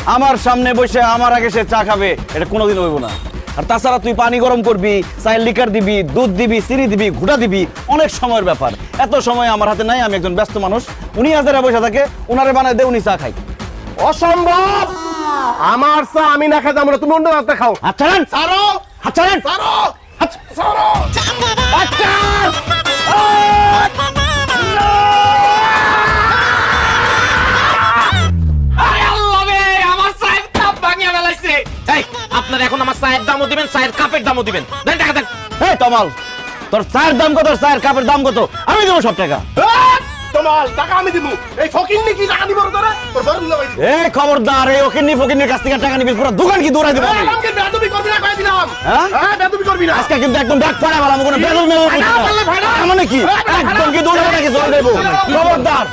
আমার সামনে বসে আমার আগে সে চা খাবে, এটা কোনোদিন হইব না। আর তাছাড়া তুই পানি গরম করবি, চায়ের লিকার দিবি, দুধ দিবি, চিনি দিবি, ঘুটা দিবি, অনেক সময়ের ব্যাপার। এত সময় আমার হাতে নাই, আমি একজন ব্যস্ত মানুষ। উনি হাজারে বসে থাকে, উনারে বানায় দে, উনি চা খাই। অসম্ভব, আমার চা আমি না খাই যাবো না, তুমি অন্য রাতে খাও। আচ্ছা ছাড়ো, আচ্ছা ছাড়ো, আচ্ছা ছাড়ো। আচ্ছা আপনার এখন আমার চায়ের দামও দিবেন, চায়ের কাপের দামও দিবেন। দেন টাকা দেন। এই তমাল, তোর চায়ের দাম কত, চায়ের কাপের দাম কত? আমি দেবো সব টাকা। তোমার টাকা আমি দিব, এই ফকির কি টাকা দিব তোরা? তোর বড় লগাই দিব। এই খবরদার, এই ওকিন্নি ফকিন্নির কাছ থেকে টাকা নিবি, পুরো দোকান কি দৌড়াই দেবো আমি। আমাকে বেয়াদবি করবি না কই দিলাম। হ্যাঁ? হ্যাঁ, বেয়াদবি করবি না। আজকে কিন্তু একদম ডাক পড়া বলা, আমি কোনো বেদল মেদল করছি না। Final, final. তার মানে কি একদম কি দৌড়াবো নাকি জল দেবো? খবরদার।